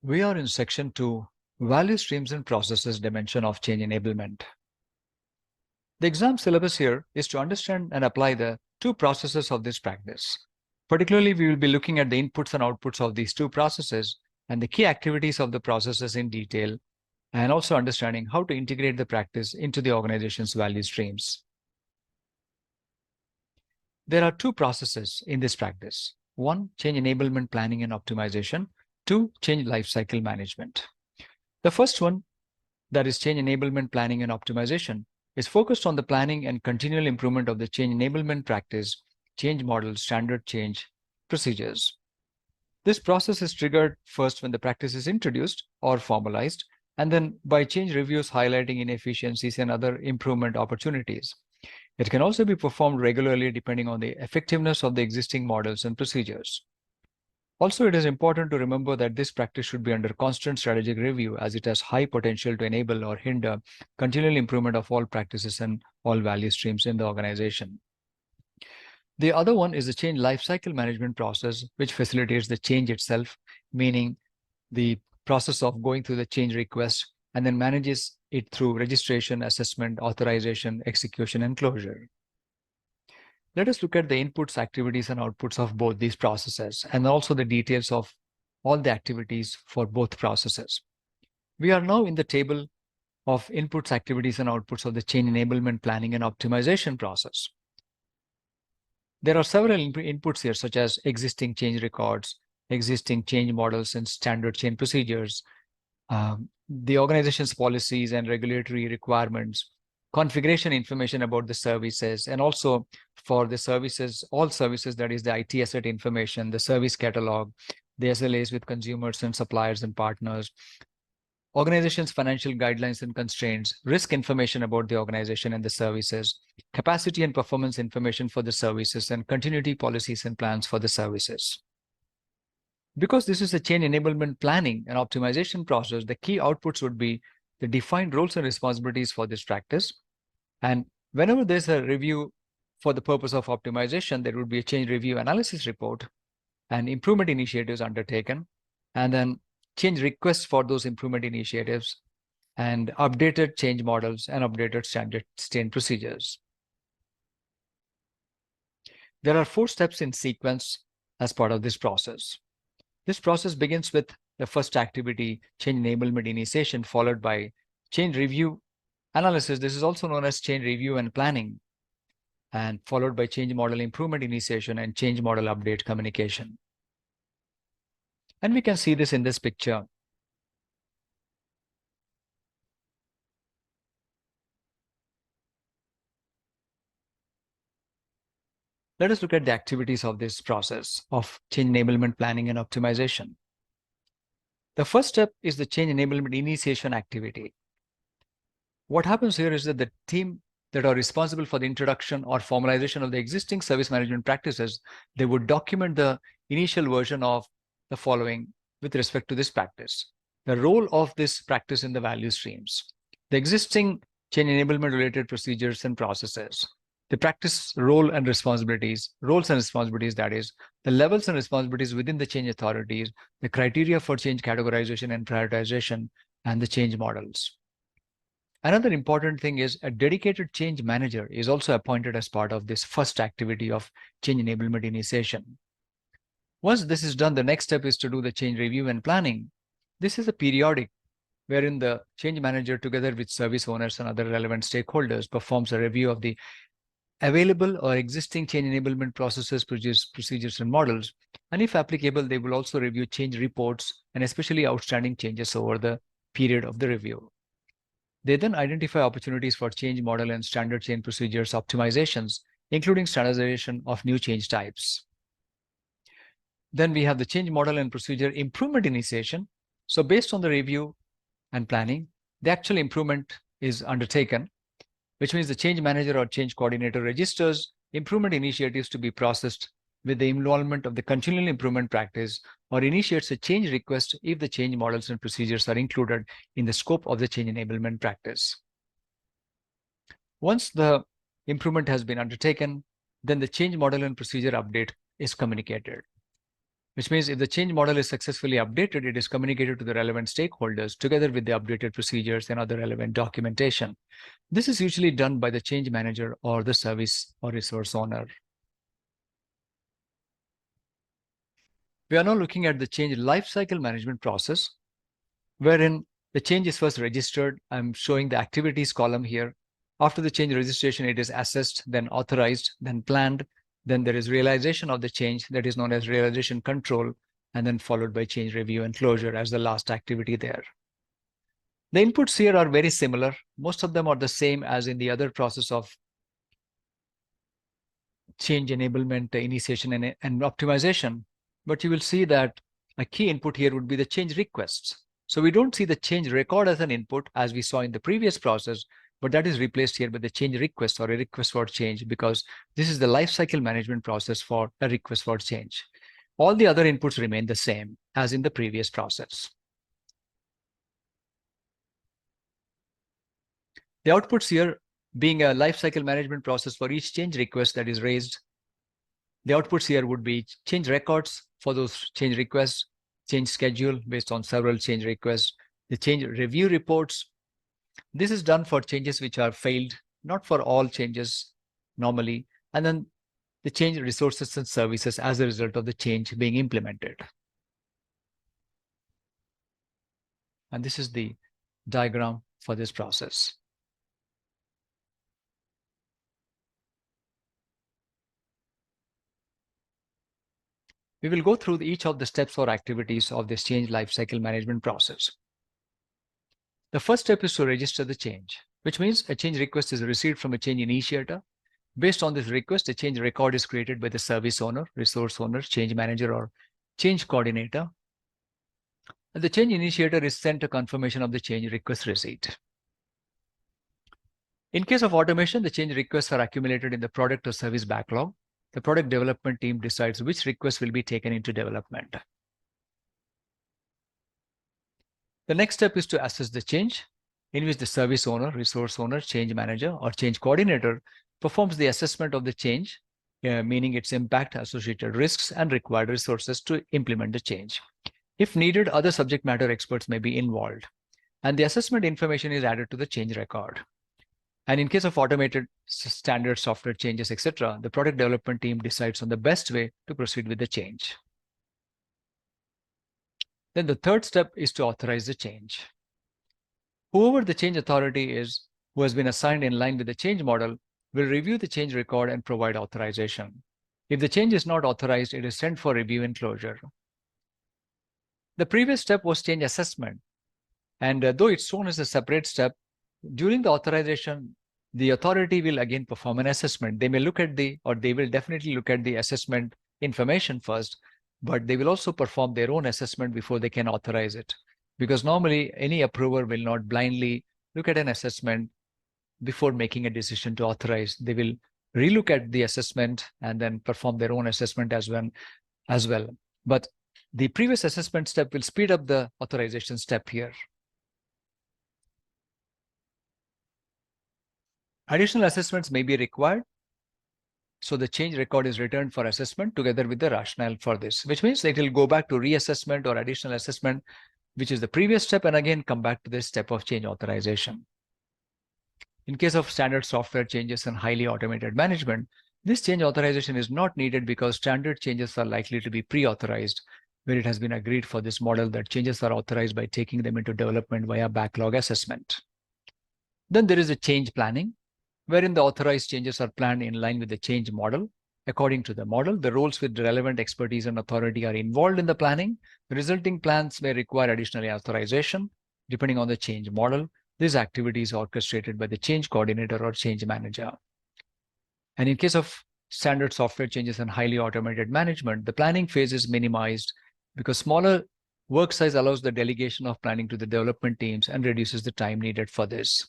We are in section 2, Value Streams and Processes dimension of change enablement. The exam syllabus here is to understand and apply the two processes of this practice. Particularly, we will be looking at the inputs and outputs of these two processes and the key activities of the processes in detail, and also understanding how to integrate the practice into the organization's value streams. There are two processes in this practice. One, change enablement planning and optimization. Two, change lifecycle management. The first one, that is change enablement planning and optimization, is focused on the planning and continual improvement of the change enablement practice, change models, standard change procedures. This process is triggered first when the practice is introduced or formalized, and then by change reviews highlighting inefficiencies and other improvement opportunities. It can also be performed regularly depending on the effectiveness of the existing models and procedures. Also, it is important to remember that this practice should be under constant strategic review, as it has high potential to enable or hinder continual improvement of all practices and all value streams in the organization. The other one is the change lifecycle management process, which facilitates the change itself, meaning the process of going through the change request and then manages it through registration, assessment, authorization, execution, and closure. Let us look at the inputs, activities, and outputs of both these processes, and also the details of all the activities for both processes. We are now in the table of inputs, activities, and outputs of the change enablement planning and optimization process. There are several inputs here, such as existing change records, existing change models and standard change procedures, the organization's policies and regulatory requirements, configuration information about the services, and also for the services, all services, that is the IT asset information, the service catalog, the SLAs with consumers and suppliers and partners, organization's financial guidelines and constraints, risk information about the organization and the services, capacity and performance information for the services, and continuity policies and plans for the services. Because this is a change enablement planning and optimization process, the key outputs would be the defined roles and responsibilities for this practice. And whenever there's a review for the purpose of optimization, there would be a change review analysis report and improvement initiatives undertaken, and then change requests for those improvement initiatives, and updated change models and updated standard change procedures. There are 4 steps in sequence as part of this process. This process begins with the first activity, change enablement initiation, followed by change review analysis. This is also known as change review and planning, and followed by change model improvement initiation and change model update communication. And we can see this in this picture. Let us look at the activities of this process of change enablement planning and optimization. The first step is the change enablement initiation activity. What happens here is that the team that are responsible for the introduction or formalization of the existing service management practices, they would document the initial version of the following with respect to this practice. The role of this practice in the value streams, the existing change enablement related procedures and processes, the practice roles and responsibilities, that is, the levels and responsibilities within the change authorities, the criteria for change categorization and prioritization, and the change models. Another important thing is a dedicated change manager is also appointed as part of this first activity of change enablement initiation. Once this is done, the next step is to do the change review and planning. This is a periodic wherein the change manager, together with service owners and other relevant stakeholders, performs a review of the available or existing change enablement processes, procedures, and models. And if applicable, they will also review change reports and especially outstanding changes over the period of the review. They then identify opportunities for change model and standard change procedures optimizations, including standardization of new change types. Then we have the change model and procedure improvement initiation. So based on the review and planning, the actual improvement is undertaken, which means the change manager or change coordinator registers improvement initiatives to be processed with the involvement of the continual improvement practice, or initiates a change request if the change models and procedures are included in the scope of the change enablement practice. Once the improvement has been undertaken, then the change model and procedure update is communicated. which means if the change model is successfully updated, it is communicated to the relevant stakeholders together with the updated procedures and other relevant documentation. This is usually done by the change manager or the service or resource owner. We are now looking at the change lifecycle management process, wherein the change is first registered. I'm showing the activities column here. After the change registration, it is assessed, then authorized, then planned. Then there is realization of the change, that is known as realization control, and then followed by change review and closure as the last activity there. The inputs here are very similar. Most of them are the same as in the other process of change enablement, initiation, and optimization. But you will see that a key input here would be the change requests. So we don't see the change record as an input as we saw in the previous process, but that is replaced here by the change request or a request for change, because this is the lifecycle management process for a request for change. All the other inputs remain the same as in the previous process. The outputs here being a lifecycle management process for each change request that is raised. The outputs here would be change records for those change requests, change schedule based on several change requests, the change review reports. This is done for changes which are failed, not for all changes normally, and then the change resources and services as a result of the change being implemented. And this is the diagram for this process. We will go through each of the steps or activities of this change lifecycle management process. The first step is to register the change, which means a change request is received from a change initiator. Based on this request, a change record is created by the service owner, resource owner, change manager, or change coordinator. And the change initiator is sent a confirmation of the change request receipt. In case of automation, the change requests are accumulated in the product or service backlog. The product development team decides which requests will be taken into development. The next step is to assess the change, in which the service owner, resource owner, change manager, or change coordinator performs the assessment of the change, meaning its impact, associated risks, and required resources to implement the change. If needed, other subject matter experts may be involved, and the assessment information is added to the change record. And in case of automated standard software changes, etc., the product development team decides on the best way to proceed with the change. Then the third step is to authorize the change. Whoever the change authority is, who has been assigned in line with the change model, will review the change record and provide authorization. If the change is not authorized, it is sent for review and closure. The previous step was change assessment. And though it's shown as a separate step, during the authorization, the authority will again perform an assessment. They may look at they will definitely look at the assessment information first, but they will also perform their own assessment before they can authorize it. Because normally any approver will not blindly look at an assessment before making a decision to authorize. They will relook at the assessment and then perform their own assessment as well. But the previous assessment step will speed up the authorization step here. Additional assessments may be required. So the change record is returned for assessment together with the rationale for this, which means it will go back to reassessment or additional assessment, which is the previous step, and again come back to this step of change authorization. In case of standard software changes and highly automated management, this change authorization is not needed because standard changes are likely to be pre-authorized, where it has been agreed for this model that changes are authorized by taking them into development via backlog assessment. Then there is a change planning, wherein the authorized changes are planned in line with the change model. According to the model, the roles with relevant expertise and authority are involved in the planning. The resulting plans may require additional authorization, depending on the change model. This activity is orchestrated by the change coordinator or change manager. And in case of standard software changes and highly automated management, the planning phase is minimized because smaller work size allows the delegation of planning to the development teams and reduces the time needed for this.